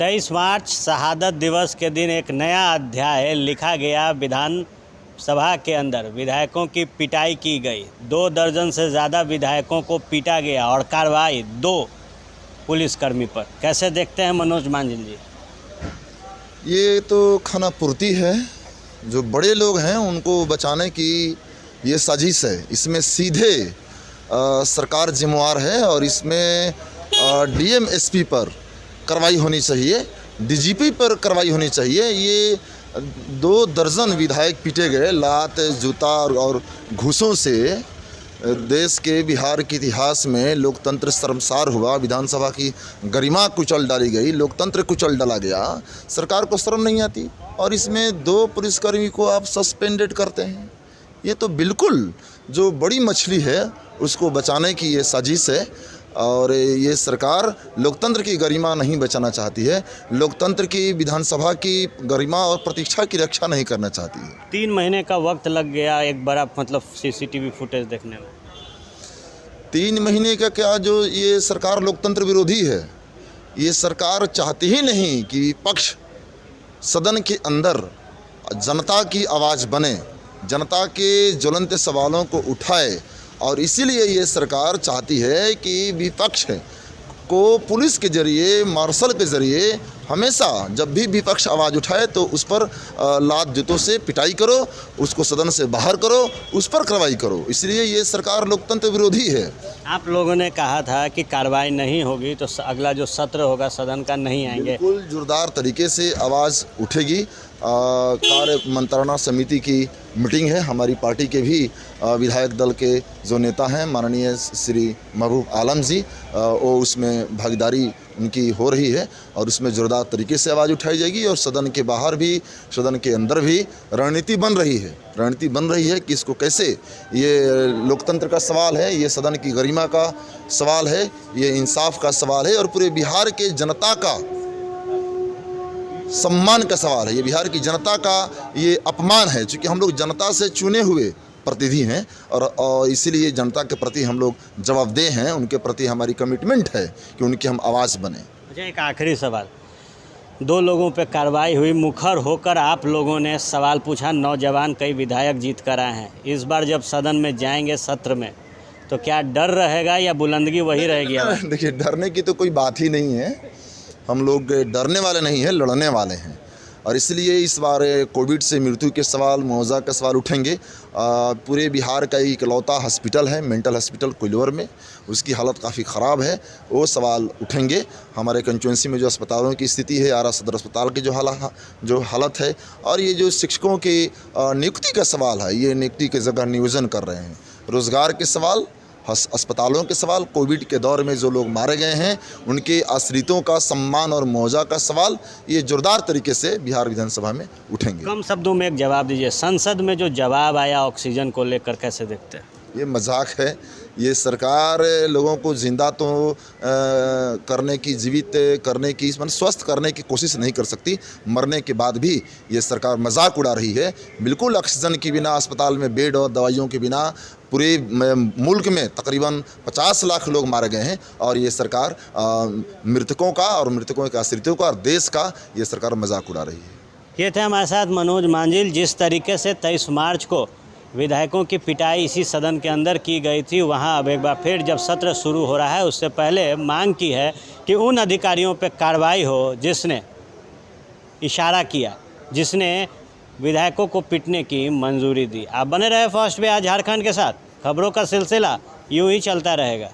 23 मार्च शहादत दिवस के दिन एक नया अध्याय लिखा गया। विधान सभा के अंदर विधायकों की पिटाई की गई। 2 दर्जन से ज़्यादा विधायकों को पीटा गया और कार्रवाई 2 पुलिसकर्मी पर। कैसे देखते हैं मनोज मांझिल जी? ये तो खानापूर्ति है। जो बड़े लोग हैं उनको बचाने की ये साजिश है। इसमें सीधे सरकार जिम्मेवार है और इसमें डीएम एसपी पर कार्रवाई होनी चाहिए, डीजीपी पर कार्रवाई होनी चाहिए। ये 2 दर्जन विधायक पीटे गए लात, जूता और घूसों से। देश के बिहार के इतिहास में लोकतंत्र शर्मसार हुआ, विधानसभा की गरिमा कुचल डाली गई, लोकतंत्र कुचल डाला गया। सरकार को शर्म नहीं आती और इसमें 2 पुलिसकर्मी को आप सस्पेंडेड करते हैं। ये तो बिल्कुल जो बड़ी मछली है उसको बचाने की ये साजिश है और ये सरकार लोकतंत्र की गरिमा नहीं बचाना चाहती है, लोकतंत्र की, विधानसभा की गरिमा और प्रतीक्षा की रक्षा नहीं करना चाहती है। 3 महीने का वक्त लग गया एक बड़ा सीसीटीवी फुटेज देखने में। 3 महीने का क्या, जो ये सरकार लोकतंत्र विरोधी है। ये सरकार चाहती ही नहीं कि विपक्ष सदन के अंदर जनता की आवाज़ बने, जनता के ज्वलंत सवालों को उठाए और इसीलिए ये सरकार चाहती है कि विपक्ष को पुलिस के ज़रिए, मार्शल के ज़रिए हमेशा जब भी विपक्ष आवाज़ उठाए तो उस पर लात जूतों से पिटाई करो, उसको सदन से बाहर करो, उस पर कार्रवाई करो। इसलिए ये सरकार लोकतंत्र विरोधी है। आप लोगों ने कहा था कि कार्रवाई नहीं होगी तो अगला जो सत्र होगा सदन का नहीं आएंगे। बिल्कुल जोरदार तरीके से आवाज़ उठेगी। कार्य मंत्रणा समिति की मीटिंग है। हमारी पार्टी के भी विधायक दल के जो नेता हैं, माननीय श्री महबूब आलम जी, वो उसमें भागीदारी उनकी हो रही है और उसमें जोरदार तरीके से आवाज़ उठाई जाएगी और सदन के बाहर भी, सदन के अंदर भी रणनीति बन रही है। रणनीति बन रही है कि इसको कैसे, ये लोकतंत्र का सवाल है, ये सदन की गरिमा का सवाल है, ये इंसाफ का सवाल है और पूरे बिहार के जनता का सम्मान का सवाल है। ये बिहार की जनता का ये अपमान है, क्योंकि हम लोग जनता से चुने हुए प्रतिनिधि हैं और इसीलिए जनता के प्रति हम लोग जवाबदेह हैं। उनके प्रति हमारी कमिटमेंट है कि उनकी हम आवाज़ बने। अच्छा, एक आखिरी सवाल। 2 लोगों पे कार्रवाई हुई, मुखर होकर आप लोगों ने सवाल पूछा। नौजवान कई विधायक जीत कर आए हैं। इस बार जब सदन में जाएंगे सत्र में तो क्या डर रहेगा या बुलंदगी वही रहेगी? देखिए, डरने की तो कोई बात ही नहीं है। हम लोग डरने वाले नहीं हैं, लड़ने वाले हैं और इसलिए इस बार कोविड से मृत्यु के सवाल, मुआवजा के सवाल उठेंगे। पूरे बिहार का इकलौता हॉस्पिटल है, मेंटल हॉस्पिटल कोइलवर में, उसकी हालत काफ़ी ख़राब है, वो सवाल उठेंगे। हमारे कंस्टिट्यूंसी में जो अस्पतालों की स्थिति है, आरा सदर अस्पताल की जो हालत है और ये जो शिक्षकों की नियुक्ति का सवाल है, ये नियुक्ति के जगह नियोजन कर रहे हैं, रोज़गार के सवाल, अस्पतालों के सवाल, कोविड के दौर में जो लोग मारे गए हैं उनके आश्रितों का सम्मान और मुआवजा का सवाल, ये जोरदार तरीके से बिहार विधानसभा में उठेंगे। कम शब्दों में एक जवाब दीजिए। संसद में जो जवाब आया ऑक्सीजन को लेकर, कैसे देखते हैं? ये मजाक है। ये सरकार लोगों को जिंदा तो करने की, जीवित करने की, मतलब स्वस्थ करने की कोशिश नहीं कर सकती। मरने के बाद भी ये सरकार मजाक उड़ा रही है। बिल्कुल ऑक्सीजन के बिना, अस्पताल में बेड और दवाइयों के बिना पूरे मुल्क में तकरीबन 50 लाख लोग मारे गए हैं और ये सरकार मृतकों का और मृतकों के आश्रितों का और देश का ये सरकार मजाक उड़ा रही है। ये थे हमारे साथ मनोज मांझिल। जिस तरीके से 23 मार्च को विधायकों की पिटाई इसी सदन के अंदर की गई थी, वहां अब एक बार फिर जब सत्र शुरू हो रहा है उससे पहले मांग की है कि उन अधिकारियों पर कार्रवाई हो जिसने इशारा किया, जिसने विधायकों को पीटने की मंजूरी दी। आप बने रहे फर्स्ट पे आज झारखंड के साथ। खबरों का सिलसिला यूं ही चलता रहेगा।